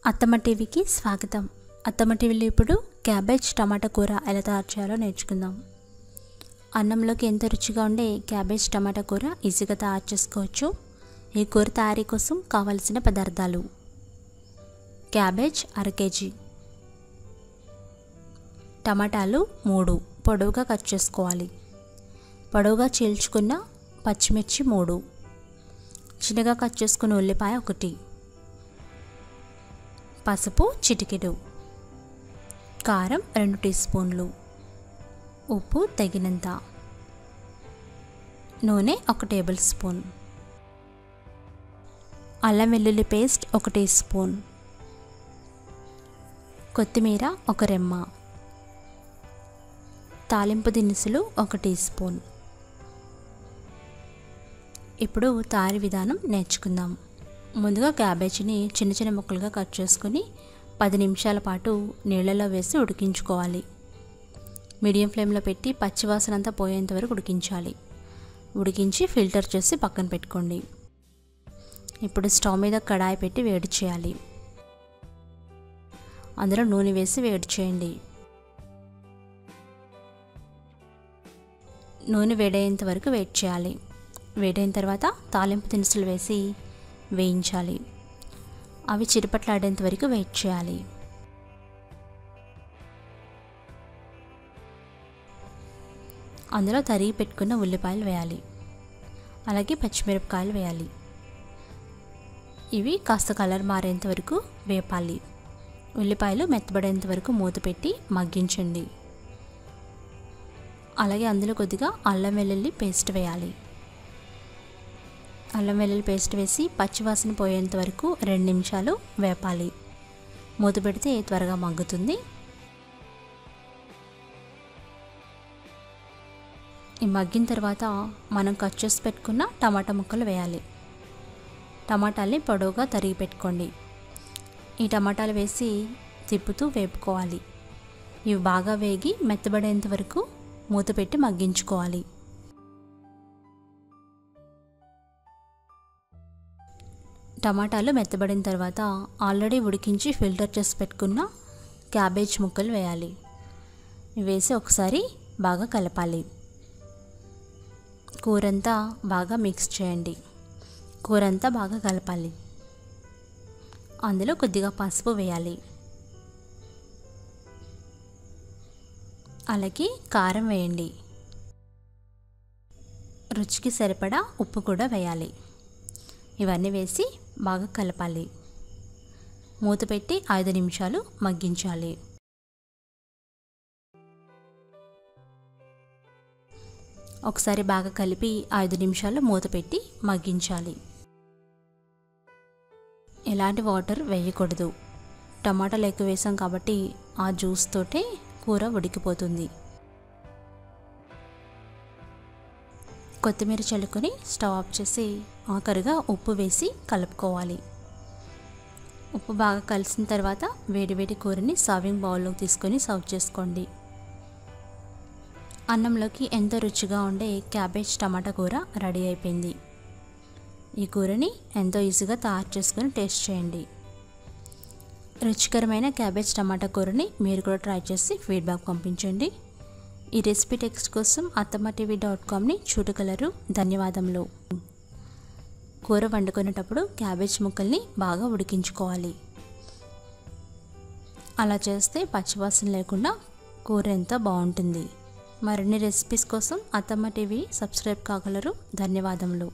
అత్తమ్మ టీవీకి స్వాగతం. అత్తమ్మ టీవీలో ఇప్పుడు క్యాబేజ్ టమాటా కూర ఎలా తయారు చేయాలో నేర్చుకుందాం. అన్నంలోకి ఎంతో రుచిగా ఉండే క్యాబేజ్ టమాటా కూర ఈజీగా తయారు చేసుకోవచ్చు. ఈ కూర తయారీ కోసం కావలసిన పదార్థాలు: క్యాబేజ్ అర కేజీ, టమాటాలు 3 పొడవుగా కట్ చేసుకోవాలి, పొడవుగా చీల్చుకున్న పచ్చిమిర్చి 3, చిన్నగా కట్ చేసుకున్న ఉల్లిపాయ 1, పసుపు చిటికెడు, కారం 2 టీ స్పూన్లు, ఉప్పు తగినంత, నూనె 1 టేబుల్ స్పూన్, అల్లం వెల్లుల్లి పేస్ట్ 1 టీ స్పూన్, కొత్తిమీర 1 రెమ్మ, తాలింపు దినుసులు 1 టీ స్పూన్. ఇప్పుడు తయారీ విధానం నేర్చుకుందాం. ముందుగా క్యాబేజీని చిన్న చిన్న ముక్కలుగా కట్ చేసుకుని 10 నిమిషాల పాటు నీళ్ళలో వేసి ఉడికించుకోవాలి. మీడియం ఫ్లేమ్లో పెట్టి పచ్చివాసన అంతా పోయేంత వరకు ఉడికించాలి. ఉడికించి ఫిల్టర్ చేసి పక్కన పెట్టుకోండి. ఇప్పుడు స్టవ్ మీద కడాయి పెట్టి వేడి చేయాలి. అందులో నూనె వేసి వేడి చేయండి. నూనె వేడయ్యేంత వరకు వెయిట్ చేయాలి. వేడైన తర్వాత తాలింపు దినుసులు వేసి వేయించాలి. అవి చిటపట్లాడేంత వరకు వెయిట్ చేయాలి. అందులో తరిగి పెట్టుకున్న ఉల్లిపాయలు వేయాలి. అలాగే పచ్చిమిరపకాయలు వేయాలి. ఇవి కాస్త కలర్ మారేంత వరకు వేపాలి. ఉల్లిపాయలు మెత్తబడేంత వరకు మూత పెట్టి మగ్గించండి. అలాగే అందులో కొద్దిగా అల్లం వెల్లుల్లి పేస్ట్ వేయాలి. అల్లం వెల్లుల్లి పేస్ట్ వేసి పచ్చివాసన పోయేంత వరకు 2 నిమిషాలు వేపాలి. మూత పెడితే త్వరగా మగ్గుతుంది. ఈ మగ్గిన తర్వాత మనం కట్ చేసి పెట్టుకున్న టమాటా ముక్కలు వేయాలి. టమాటాలని పొడవుగా తరిగి పెట్టుకోండి. ఈ టమాటాలు వేసి తిప్పుతూ వేపుకోవాలి. ఇవి బాగా వేగి మెత్తబడేంత వరకు మూత పెట్టి మగ్గించుకోవాలి. టమాటాలు మెత్తబడిన తర్వాత ఆల్రెడీ ఉడికించి ఫిల్టర్ చేసి పెట్టుకున్న క్యాబేజ్ ముక్కలు వేయాలి. వేసి ఒకసారి బాగా కలపాలి. కూరంతా బాగా మిక్స్ చేయండి. కూరంతా బాగా కలపాలి. అందులో కొద్దిగా పసుపు వేయాలి. అలాగే కారం వేయండి. రుచికి సరిపడా ఉప్పు కూడా వేయాలి. ఇవన్నీ వేసి బాగా కలపాలి. మూత పెట్టి 5 నిమిషాలు మగ్గించాలి. ఒకసారి బాగా కలిపి 5 నిమిషాలు మూత పెట్టి మగ్గించాలి. ఎలాంటి వాటర్ వేయకూడదు. టమాటాలు ఎక్కువ వేసాం కాబట్టి ఆ జ్యూస్ తోటే కూర ఉడికిపోతుంది. కొత్తిమీర చల్లుకొని స్టవ్ ఆఫ్ చేసి ఆఖరిగా ఉప్పు వేసి కలుపుకోవాలి. ఉప్పు బాగా కలిసిన తర్వాత వేడివేడి కూరని సర్వింగ్ బౌల్లోకి తీసుకొని సర్వ్ చేసుకోండి. అన్నంలోకి ఎంతో రుచిగా ఉండే క్యాబేజ్ టమాటా కూర రెడీ అయిపోయింది. ఈ కూరని ఎంతో ఈజీగా తయారు చేసుకొని టేస్ట్ చేయండి. రుచికరమైన క్యాబేజ్ టమాటా కూరని మీరు కూడా ట్రై చేసి ఫీడ్బ్యాక్ పంపించండి. ఈ రెసిపీ టెక్స్ట్ కోసం attammatv.comని చూడగలరు. ధన్యవాదములు. కూర వండుకునేటప్పుడు క్యాబేజ్ ముక్కల్ని బాగా ఉడికించుకోవాలి. అలా చేస్తే పచ్చివాసన లేకుండా కూర ఎంతో బాగుంటుంది. మరిన్ని రెసిపీస్ కోసం అత్తమ్మ టీవీ సబ్స్క్రైబ్ కాగలరు. ధన్యవాదములు.